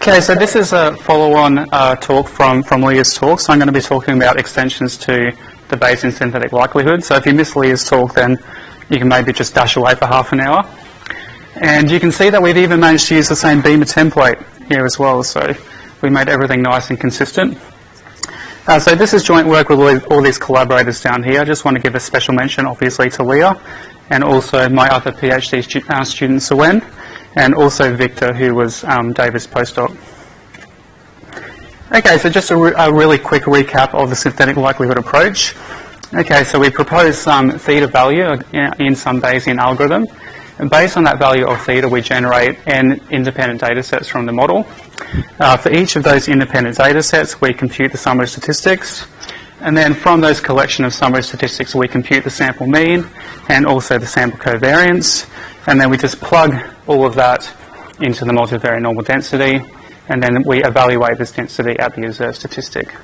Okay, so this is a follow-on talk from Leah's talk. So I'm going to be talking about extensions to the Bayesian synthetic likelihood. So if you miss Leah's talk, then you can maybe just dash away for half an hour. And you can see that we've even managed to use the same Beamer template here as well. So we made everything nice and consistent. So this is joint work with all these collaborators down here. I just want to give a special mention, obviously, to Leah, and also my other PhD student, Sawen, and also Victor, who was David's postdoc. Okay, so just a really quick recap of the synthetic likelihood approach. Okay, so we propose some theta value in some Bayesian algorithm. And based on that value of theta, we generate n independent data sets from the model. For each of those independent data sets, we compute the summary statistics. And then from those collection of summary statistics, we compute the sample mean and also the sample covariance. And then we just plug all of that into the multivariate normal density. And then we evaluate this density at the observed statistic.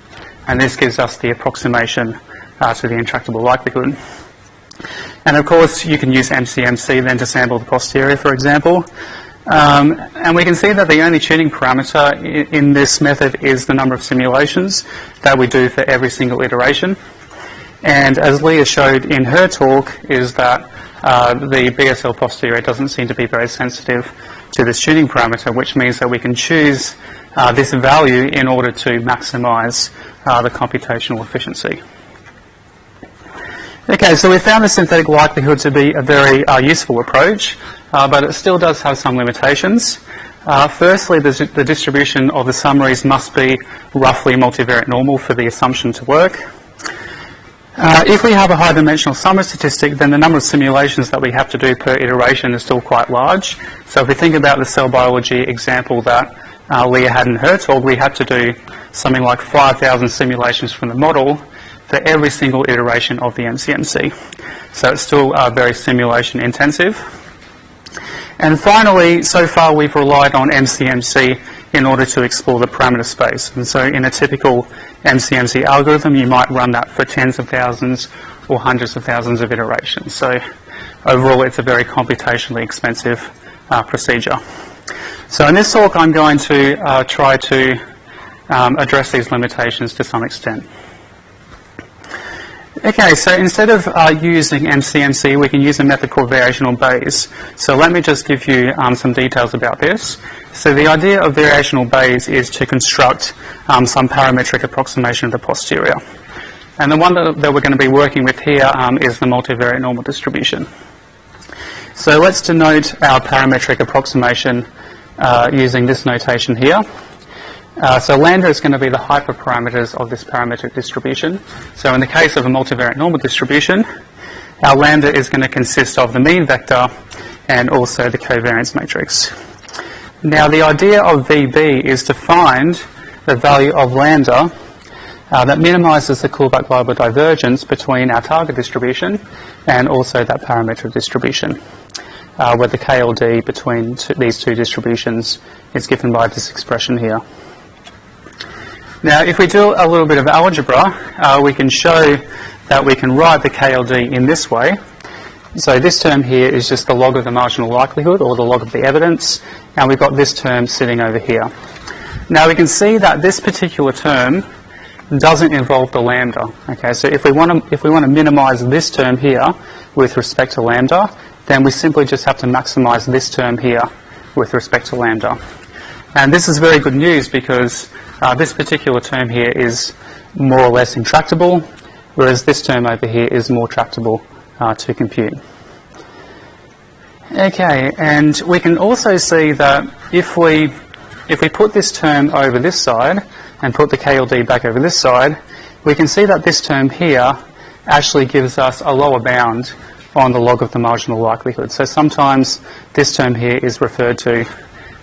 And this gives us the approximation to the intractable likelihood. And of course, you can use MCMC then to sample the posterior, for example. And we can see that the only tuning parameter in this method is the number of simulations that we do for every single iteration. And as Leah showed in her talk, is that the BSL posterior doesn't seem to be very sensitive to this tuning parameter, which means that we can choose this value in order to maximize the computational efficiency. Okay, so we found the synthetic likelihood to be a very useful approach, but it still does have some limitations. Firstly, the distribution of the summaries must be roughly multivariate normal for the assumption to work. If we have a high-dimensional summary statistic, then the number of simulations that we have to do per iteration is still quite large. So if we think about the cell biology example that Leah had in her talk, we had to do something like 5,000 simulations from the model for every single iteration of the MCMC. So it's still very simulation intensive. And finally, so far we've relied on MCMC in order to explore the parameter space. And so in a typical MCMC algorithm, you might run that for tens of thousands or hundreds of thousands of iterations. So overall, it's a very computationally expensive procedure. So in this talk, I'm going to try to address these limitations to some extent. Okay, so instead of using MCMC, we can use a method called variational Bayes. So let me just give you some details about this. So the idea of variational Bayes is to construct some parametric approximation of the posterior. And the one that we're going to be working with here is the multivariate normal distribution. So let's denote our parametric approximation using this notation here. So lambda is going to be the hyperparameters of this parametric distribution. So in the case of a multivariate normal distribution, our lambda is going to consist of the mean vector and also the covariance matrix. Now the idea of VB is to find the value of lambda that minimizes the Kullback-Leibler divergence between our target distribution and also that parametric distribution, where the KLD between these two distributions is given by this expression here. Now, if we do a little bit of algebra, we can show that we can write the KLD in this way. So this term here is just the log of the marginal likelihood, or the log of the evidence, and we've got this term sitting over here. Now, we can see that this particular term doesn't involve the lambda. Okay, so if we want to minimize this term here with respect to lambda, then we simply just have to maximize this term here with respect to lambda. And this is very good news because this particular term here is more or less intractable, whereas this term over here is more tractable to compute. Okay, and we can also see that if we put this term over this side and put the KLD back over this side, we can see that this term here actually gives us a lower bound on the log of the marginal likelihood. So sometimes this term here is referred to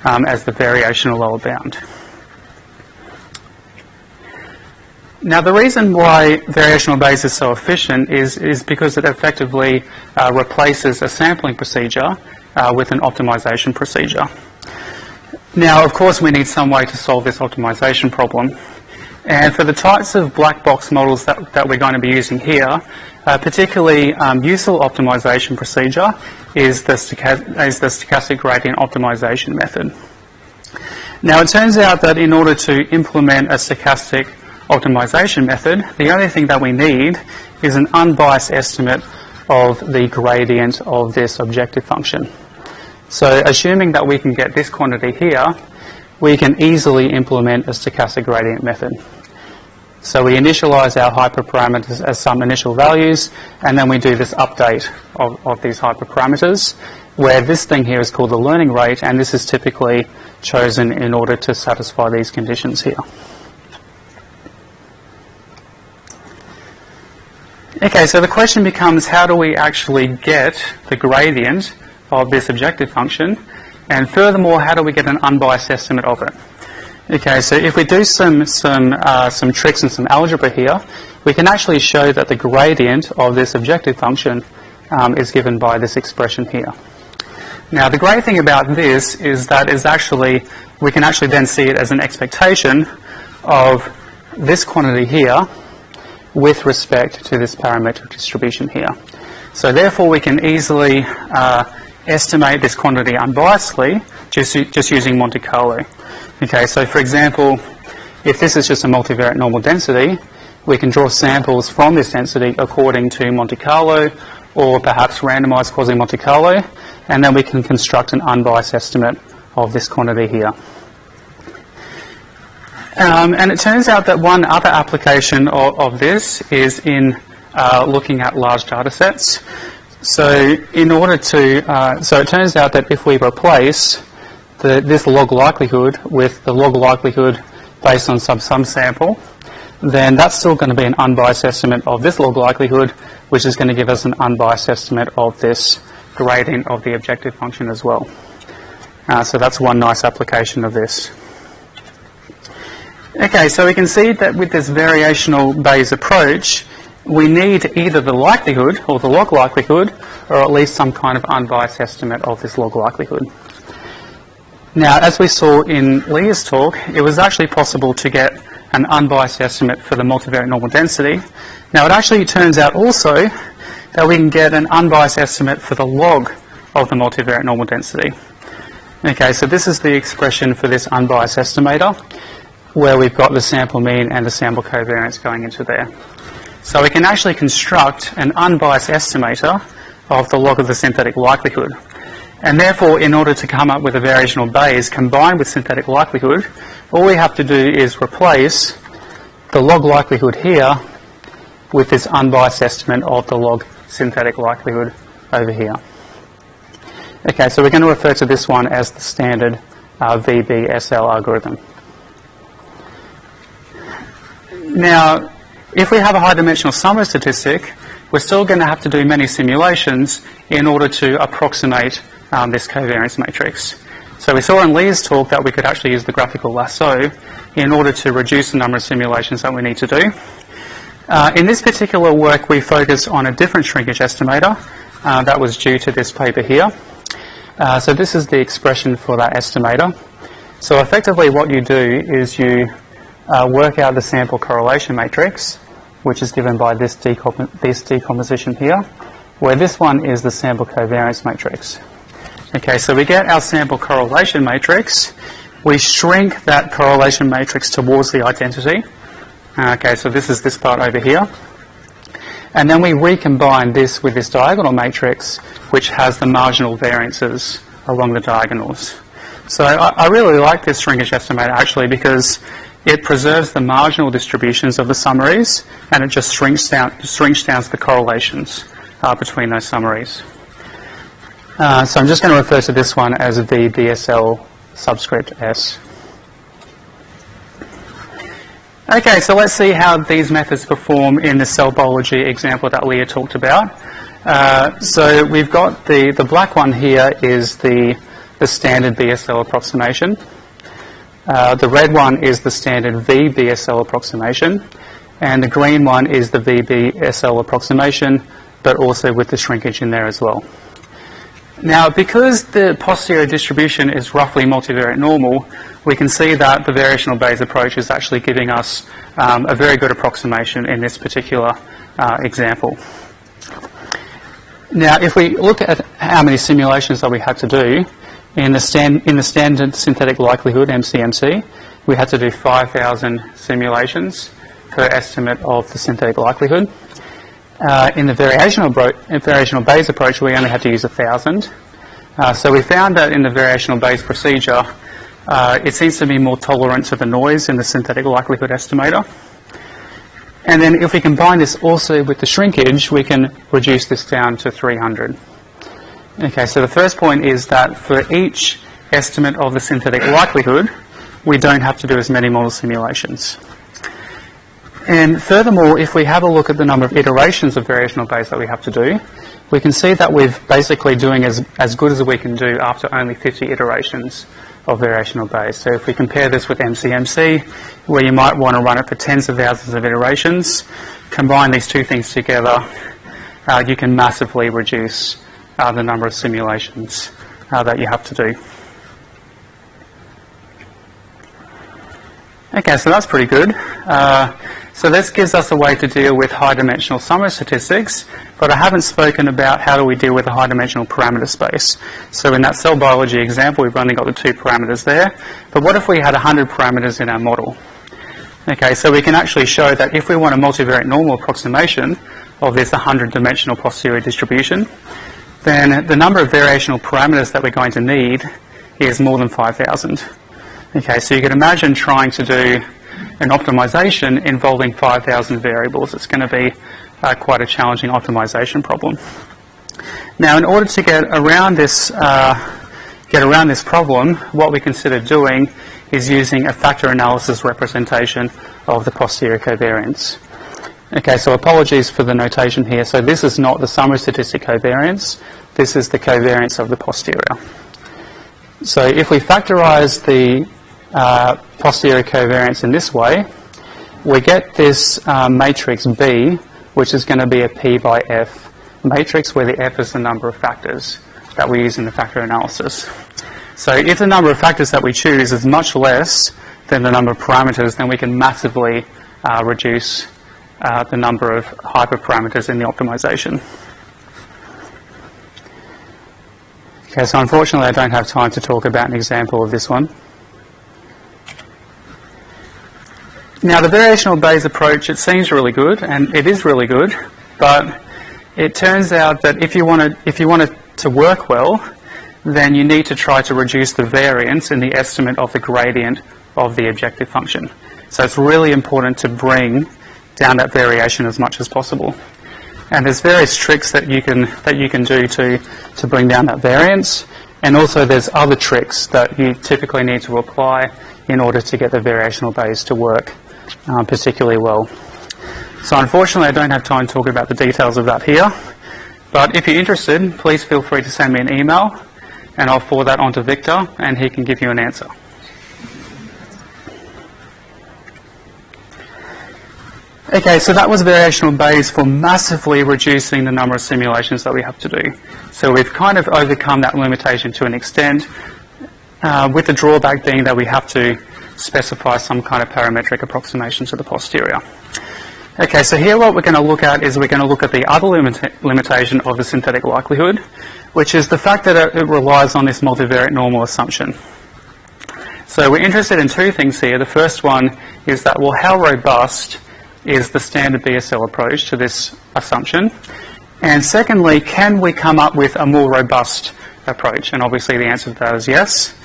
as the variational lower bound. Now the reason why variational Bayes is so efficient is because it effectively replaces a sampling procedure with an optimization procedure. Now of course we need some way to solve this optimization problem. And for the types of black box models that we're going to be using here, particularly useful optimization procedure is the stochastic gradient optimization method. Now it turns out that in order to implement a stochastic optimization method, the only thing that we need is an unbiased estimate of the gradient of this objective function. So assuming that we can get this quantity here, we can easily implement a stochastic gradient method. So we initialize our hyperparameters as some initial values, and then we do this update of these hyperparameters, where this thing here is called the learning rate, and this is typically chosen in order to satisfy these conditions here. Okay, so the question becomes, how do we actually get the gradient of this objective function? And furthermore, how do we get an unbiased estimate of it? Okay, so if we do some tricks and some algebra here, we can actually show that the gradient of this objective function is given by this expression here. Now, the great thing about this is that we can actually then see it as an expectation of this quantity here with respect to this parametric distribution here. So therefore, we can easily estimate this quantity unbiasedly just using Monte Carlo. Okay, so for example, if this is just a multivariate normal density, we can draw samples from this density according to Monte Carlo, or perhaps randomized quasi-Monte Carlo, and then we can construct an unbiased estimate of this quantity here. And it turns out that one other application of this is in looking at large data sets. So in order to, so it turns out that if we replace this log likelihood with the log likelihood based on some sample, then that's still going to be an unbiased estimate of this log likelihood, which is going to give us an unbiased estimate of this gradient of the objective function as well. So that's one nice application of this. Okay, so we can see that with this variational Bayes approach, we need either the likelihood or the log likelihood, or at least some kind of unbiased estimate of this log likelihood. Now, as we saw in Leah's talk, it was actually possible to get an unbiased estimate for the multivariate normal density. Now, it actually turns out also that we can get an unbiased estimate for the log of the multivariate normal density. Okay, so this is the expression for this unbiased estimator, where we've got the sample mean and the sample covariance going into there. So we can actually construct an unbiased estimator of the log of the synthetic likelihood. And therefore, in order to come up with a variational Bayes combined with synthetic likelihood, all we have to do is replace the log likelihood here with this unbiased estimate of the log synthetic likelihood over here. Okay, so we're going to refer to this one as the standard VBSL algorithm. Now, if we have a high-dimensional summary statistic, we're still going to have to do many simulations in order to approximate this covariance matrix. So we saw in Leah's talk that we could actually use the graphical lasso in order to reduce the number of simulations that we need to do. In this particular work, we focused on a different shrinkage estimator that was due to this paper here. So this is the expression for that estimator. So effectively what you do is you work out the sample correlation matrix, which is given by this decomposition here, where this one is the sample covariance matrix. Okay, so we get our sample correlation matrix, we shrink that correlation matrix towards the identity. Okay, so this is this part over here. And then we recombine this with this diagonal matrix, which has the marginal variances along the diagonals. So I really like this shrinkage estimator actually, because it preserves the marginal distributions of the summaries, and it just shrinks down the correlations between those summaries. So I'm just going to refer to this one as a VBSL subscript S. Okay, so let's see how these methods perform in the cell biology example that Leah talked about. So we've got the black one here is the standard BSL approximation. The red one is the standard VBSL approximation, and the green one is the VBSL approximation, but also with the shrinkage in there as well. Now, because the posterior distribution is roughly multivariate normal, we can see that the variational Bayes approach is actually giving us a very good approximation in this particular example. Now, if we look at how many simulations that we had to do, In the standard synthetic likelihood, MCMC, we had to do 5,000 simulations per estimate of the synthetic likelihood. In the variational Bayes approach, we only had to use 1,000. So we found that in the variational Bayes procedure, it seems to be more tolerant to the noise in the synthetic likelihood estimator. And then if we combine this also with the shrinkage, we can reduce this down to 300. Okay, so the first point is that for each estimate of the synthetic likelihood, we don't have to do as many model simulations. And furthermore, if we have a look at the number of iterations of variational Bayes that we have to do, we can see that we're basically doing as good as we can do after only 50 iterations of variational Bayes. So if we compare this with MCMC, where you might want to run it for tens of thousands of iterations, combine these two things together, you can massively reduce the number of simulations that you have to do. Okay, so that's pretty good. So this gives us a way to deal with high-dimensional summary statistics, but I haven't spoken about how do we deal with a high-dimensional parameter space. So in that cell biology example, we've only got the 2 parameters there, but what if we had 100 parameters in our model? Okay, so we can actually show that if we want a multivariate normal approximation of this 100-dimensional posterior distribution, then the number of variational parameters that we're going to need is more than 5,000. Okay, so you can imagine trying to do an optimization involving 5,000 variables. It's going to be quite a challenging optimization problem. Now, in order to get around this problem, what we consider doing is using a factor analysis representation of the posterior covariance. Okay, so apologies for the notation here. So this is not the summary statistic covariance. This is the covariance of the posterior. So if we factorize the posterior covariance in this way, we get this matrix B, which is going to be a P by F matrix, where the F is the number of factors that we use in the factor analysis. So if the number of factors that we choose is much less than the number of parameters, then we can massively reduce the number of hyperparameters in the optimization. Okay, so unfortunately I don't have time to talk about an example of this one. Now, the variational Bayes approach, it seems really good, and it is really good, but it turns out that if you want it to work well, then you need to try to reduce the variance in the estimate of the gradient of the objective function. So it's really important to bring down that variation as much as possible. And there's various tricks that you can do to bring down that variance, and also there's other tricks that you typically need to apply in order to get the variational Bayes to work particularly well. So unfortunately I don't have time to talk about the details of that here, but if you're interested, please feel free to send me an email and I'll forward that on to Victor and he can give you an answer. Okay, so that was variational Bayes for massively reducing the number of simulations that we have to do. So we've kind of overcome that limitation to an extent, with the drawback being that we have to specify some kind of parametric approximation to the posterior. Okay, so here what we're going to look at is we're going to look at the other limitation of the synthetic likelihood, which is the fact that it relies on this multivariate normal assumption. So we're interested in 2 things here. The first one is that, well, how robust is the standard BSL approach to this assumption? And secondly, can we come up with a more robust approach? And obviously the answer to that is yes,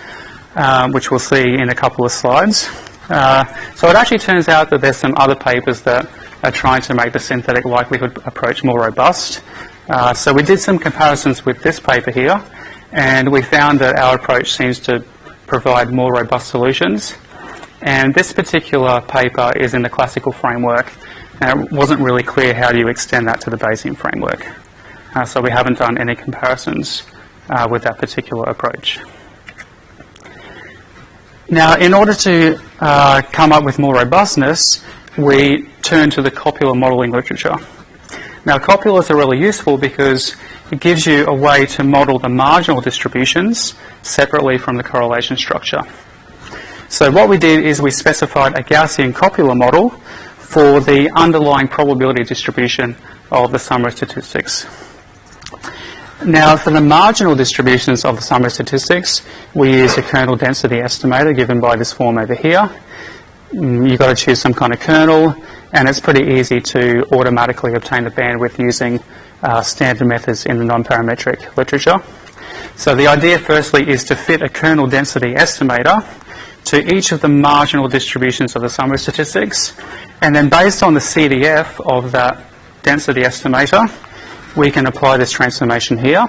which we'll see in a couple of slides. So it actually turns out that there's some other papers that are trying to make the synthetic likelihood approach more robust. So we did some comparisons with this paper here, and we found that our approach seems to provide more robust solutions. And this particular paper is in the classical framework, and it wasn't really clear how do you extend that to the Bayesian framework. So we haven't done any comparisons with that particular approach. Now, in order to come up with more robustness, we turn to the copular modelling literature. Now, copulars are really useful because it gives you a way to model the marginal distributions separately from the correlation structure. So what we did is we specified a Gaussian copular model for the underlying probability distribution of the summary statistics. Now, for the marginal distributions of the summary statistics, we use a kernel density estimator given by this form over here. You've got to choose some kind of kernel, and it's pretty easy to automatically obtain the bandwidth using standard methods in the non-parametric literature. So the idea firstly is to fit a kernel density estimator to each of the marginal distributions of the summary statistics, and then based on the CDF of that density estimator, we can apply this transformation here,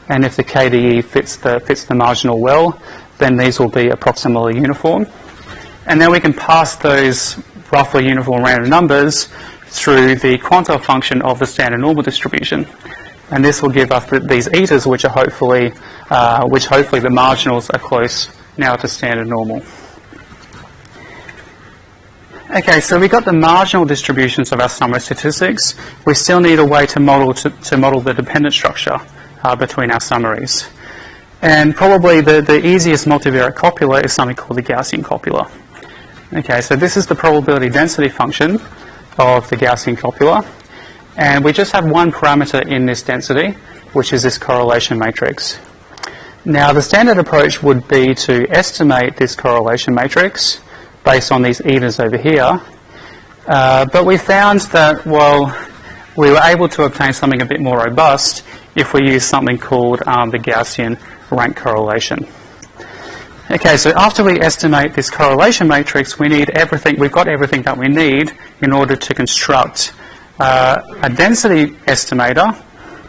and if the KDE fits the marginal well, then these will be approximately uniform. And then we can pass those roughly uniform random numbers through the quantile function of the standard normal distribution. And this will give us these etas, which hopefully the marginals are close now to standard normal. Okay, so we got the marginal distributions of our summary statistics. We still need a way to model the dependent structure between our summaries. And probably the easiest multivariate copula is something called the Gaussian copula. Okay, so this is the probability density function of the Gaussian copula. And we just have one parameter in this density, which is this correlation matrix. Now, the standard approach would be to estimate this correlation matrix based on these etas over here. But we found that, well, we were able to obtain something a bit more robust if we use something called the Gaussian rank correlation. Okay, so after we estimate this correlation matrix, we've got everything that we need in order to construct a density estimator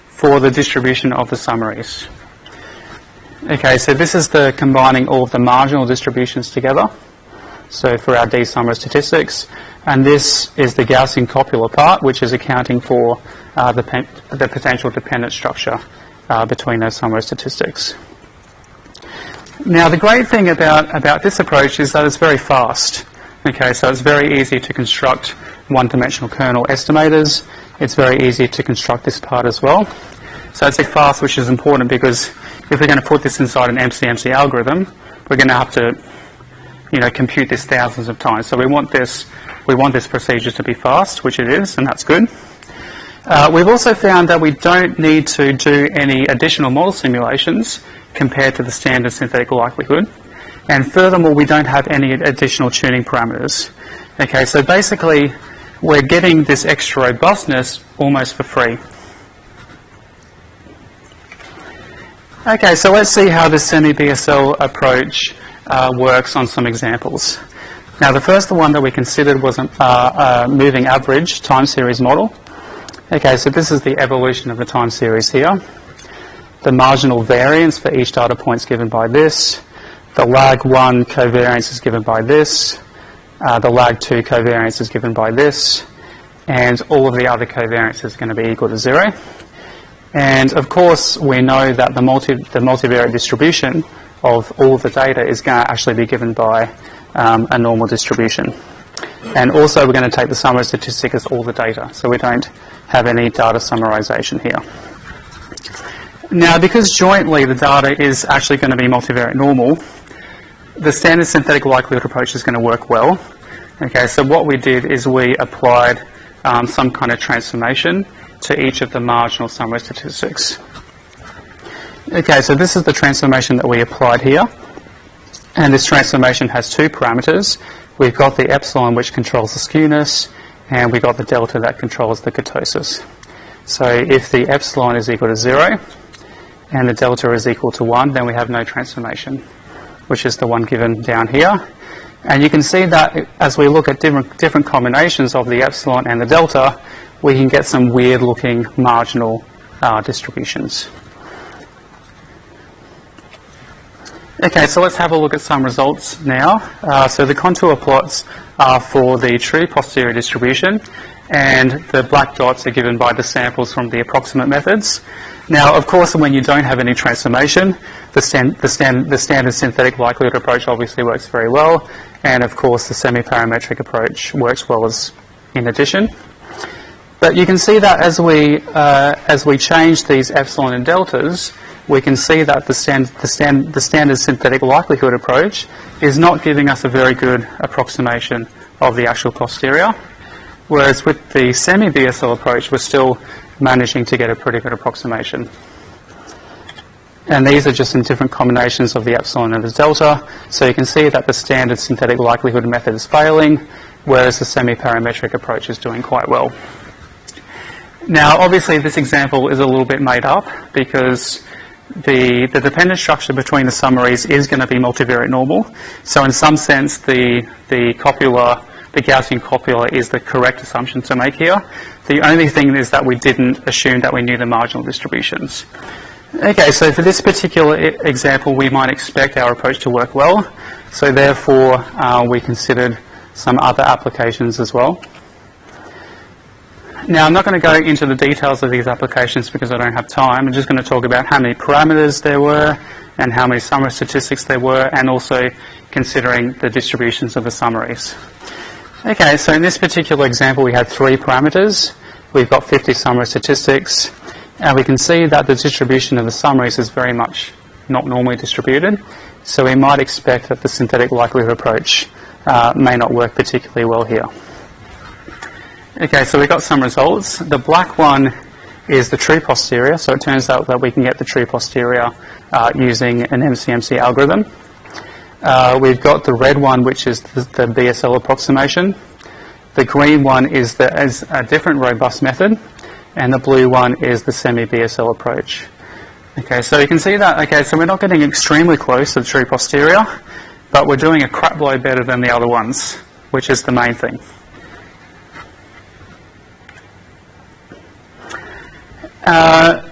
for the distribution of the summaries. Okay, so this is the combining all of the marginal distributions together. So for our D summary statistics, and this is the Gaussian copula part, which is accounting for the potential dependent structure between those summary statistics. Now, the great thing about this approach is that it's very fast. Okay, so it's very easy to construct one-dimensional kernel estimators. It's very easy to construct this part as well. So it's fast, which is important because if we're going to put this inside an MCMC algorithm, we're going to have to, compute this thousands of times. So we want this procedure to be fast, which it is, and that's good. We've also found that we don't need to do any additional model simulations compared to the standard synthetic likelihood. And furthermore, we don't have any additional tuning parameters. Okay, so basically, we're getting this extra robustness almost for free. Okay, so let's see how the semi-BSL approach works on some examples. Now, the first one that we considered was a moving average time series model. Okay, so this is the evolution of the time series here. The marginal variance for each data point is given by this. The lag 1 covariance is given by this. The lag 2 covariance is given by this. And all of the other covariance is going to be equal to 0. And of course, we know that the multivariate distribution of all of the data is going to actually be given by a normal distribution. And also, we're going to take the summary statistic as all the data, so we don't have any data summarization here. Now, because jointly the data is actually going to be multivariate normal, the standard synthetic likelihood approach is going to work well. Okay, so what we did is we applied some kind of transformation to each of the marginal summary statistics. Okay, so this is the transformation that we applied here. And this transformation has two parameters. We've got the epsilon, which controls the skewness, and we've got the delta that controls the kurtosis. So if the epsilon is equal to 0 and the delta is equal to 1, then we have no transformation, which is the one given down here. And you can see that as we look at different combinations of the epsilon and the delta, we can get some weird looking marginal distributions. Okay, so let's have a look at some results now. So the contour plots are for the true posterior distribution, and the black dots are given by the samples from the approximate methods. Now, of course, when you don't have any transformation, the standard synthetic likelihood approach obviously works very well, and of course the semi-parametric approach works well as in addition. But you can see that as we change these epsilon and deltas, we can see that the standard synthetic likelihood approach is not giving us a very good approximation of the actual posterior, whereas with the semi-BSL approach, we're still managing to get a pretty good approximation. And these are just in different combinations of the epsilon and the delta. So you can see that the standard synthetic likelihood method is failing, whereas the semi-parametric approach is doing quite well. Now, obviously, this example is a little bit made up because the dependent structure between the summaries is going to be multivariate normal. So in some sense, the Gaussian copula is the correct assumption to make here. The only thing is that we didn't assume that we knew the marginal distributions. Okay, so for this particular example, we might expect our approach to work well. So therefore, we considered some other applications as well. Now, I'm not going to go into the details of these applications because I don't have time. I'm just going to talk about how many parameters there were and how many summary statistics there were, and also considering the distributions of the summaries. Okay, so in this particular example, we had 3 parameters. We've got 50 summary statistics, and we can see that the distribution of the summaries is very much not normally distributed. So we might expect that the synthetic likelihood approach may not work particularly well here. Okay, so we got some results. The black one is the true posterior, so it turns out that we can get the true posterior using an MCMC algorithm. We've got the red one, which is the BSL approximation. The green one is a different robust method, and the blue one is the semi-BSL approach. Okay, so you can see that, okay, so we're not getting extremely close to the true posterior, but we're doing a crap load better than the other ones, which is the main thing.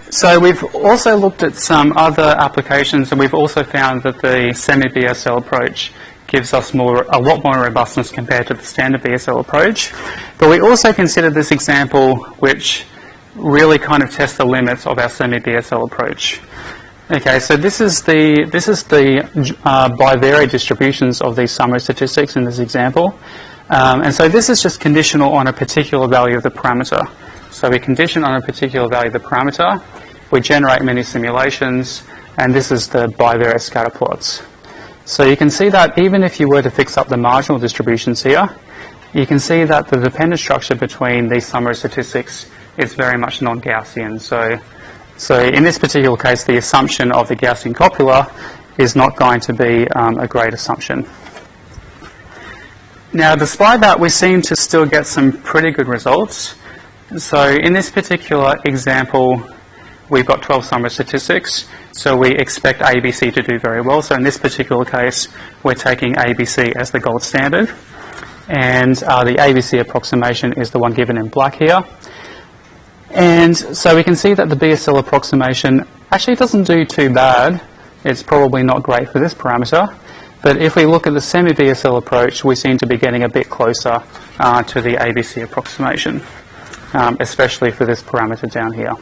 So we've also looked at some other applications, and we've also found that the semi-BSL approach gives us a lot more robustness compared to the standard BSL approach. But we also considered this example which really kind of tests the limits of our semi-BSL approach. Okay, so this is the bivariate distributions of these summary statistics in this example. And so this is just conditional on a particular value of the parameter. So we condition on a particular value of the parameter, we generate many simulations, and this is the bivariate scatter plots. So you can see that even if you were to fix up the marginal distributions here, you can see that the dependent structure between these summary statistics is very much non-Gaussian. So in this particular case, the assumption of the Gaussian copula is not going to be a great assumption. Now, despite that, we seem to still get some pretty good results. So in this particular example, we've got 12 summary statistics, so we expect ABC to do very well. So in this particular case, we're taking ABC as the gold standard, and the ABC approximation is the one given in black here. And so we can see that the BSL approximation actually doesn't do too bad. It's probably not great for this parameter, but if we look at the semi-BSL approach, we seem to be getting a bit closer to the ABC approximation. Especially for this parameter down here.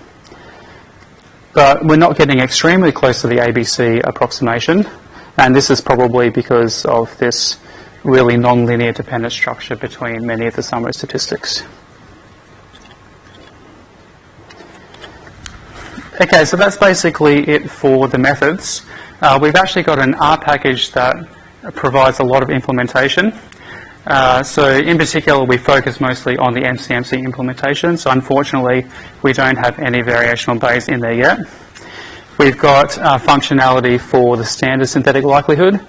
But we're not getting extremely close to the ABC approximation, and this is probably because of this really non-linear dependent structure between many of the summary statistics. Okay, so that's basically it for the methods. We've actually got an R package that provides a lot of implementation. So in particular, we focus mostly on the MCMC implementation. So unfortunately, we don't have any variational Bayes in there yet. We've got functionality for the standard synthetic likelihood.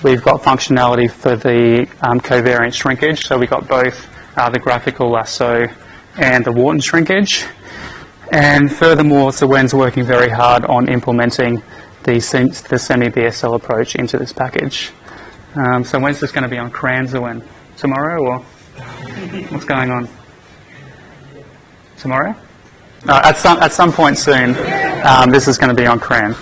We've got functionality for the covariance shrinkage. So we've got both the graphical lasso and the Wharton shrinkage. And furthermore, Wen's working very hard on implementing the semi-BSL approach into this package. So when's this going to be on CRAN, Wen? Tomorrow, or what's going on? Tomorrow? At some point soon, this is going to be on CRAN.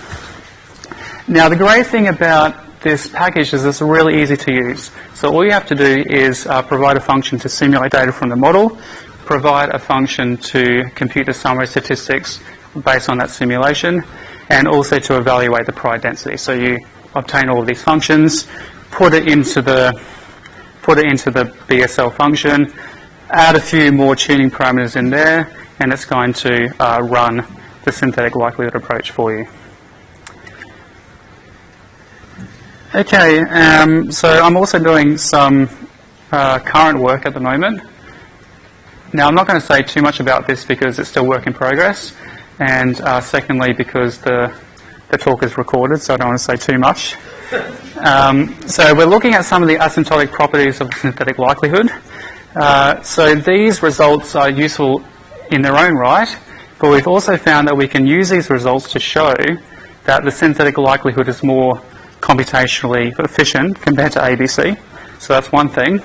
Now, the great thing about this package is it's really easy to use. So all you have to do is provide a function to simulate data from the model, provide a function to compute the summary statistics based on that simulation, and also to evaluate the prior density. So you obtain all of these functions, put it into the BSL function, add a few more tuning parameters in there, and it's going to run the synthetic likelihood approach for you. Okay, so I'm also doing some current work at the moment. Now, I'm not going to say too much about this because it's still work in progress, and secondly, because the the talk is recorded, so I don't want to say too much. So we're looking at some of the asymptotic properties of the synthetic likelihood. So these results are useful in their own right, but we've also found that we can use these results to show that the synthetic likelihood is more computationally efficient compared to ABC. So that's one thing.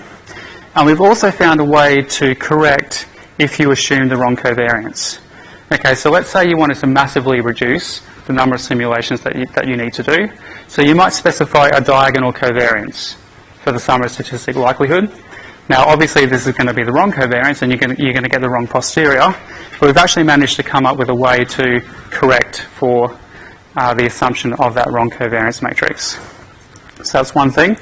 And we've also found a way to correct if you assume the wrong covariance. Okay, so let's say you wanted to massively reduce the number of simulations that you need to do. So you might specify a diagonal covariance for the sum of statistic likelihood. Now, obviously, this is going to be the wrong covariance, and you're going to get the wrong posterior. But we've actually managed to come up with a way to correct for the assumption of that wrong covariance matrix. So that's one thing.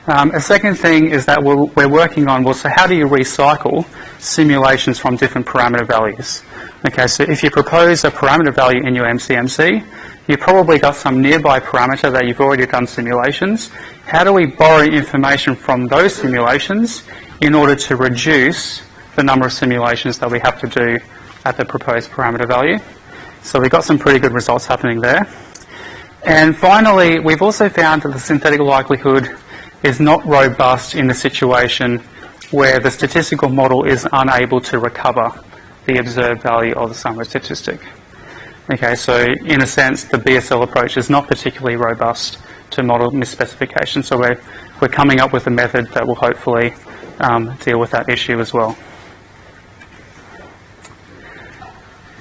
A second thing is that we're working on, well, so how do you recycle simulations from different parameter values? Okay, so if you propose a parameter value in your MCMC, you've probably got some nearby parameter that you've already done simulations. How do we borrow information from those simulations in order to reduce the number of simulations that we have to do at the proposed parameter value? So we've got some pretty good results happening there. And finally, we've also found that the synthetic likelihood is not robust in the situation where the statistical model is unable to recover the observed value of the summary statistic. Okay, so in a sense, the BSL approach is not particularly robust to model misspecification. So we're coming up with a method that will hopefully deal with that issue as well.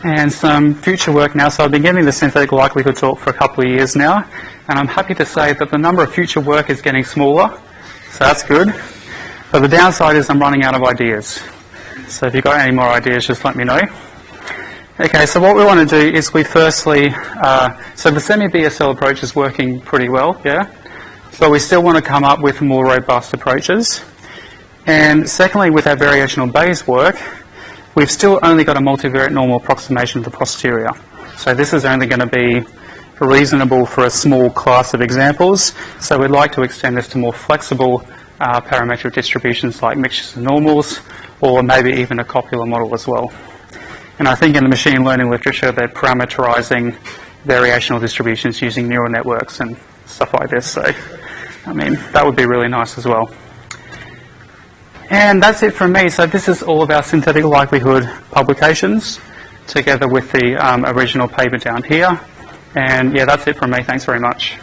And some future work now. So I've been giving the synthetic likelihood talk for a couple of years now, and I'm happy to say that the number of future work is getting smaller, so that's good. But the downside is I'm running out of ideas. So if you've got any more ideas, just let me know. Okay, so what we want to do is we firstly, so the semi-BSL approach is working pretty well, yeah? But we still want to come up with more robust approaches. And secondly, with our variational Bayes work, we've still only got a multivariate normal approximation of the posterior. So this is only going to be reasonable for a small class of examples. So we'd like to extend this to more flexible parametric distributions like mixtures of normals, or maybe even a copular model as well. And I think in the machine learning literature, they're parameterizing variational distributions using neural networks and stuff like this. So, I mean, that would be really nice as well. And that's it from me. So this is all of our synthetic likelihood publications, together with the original paper down here. And yeah, that's it from me. Thanks very much.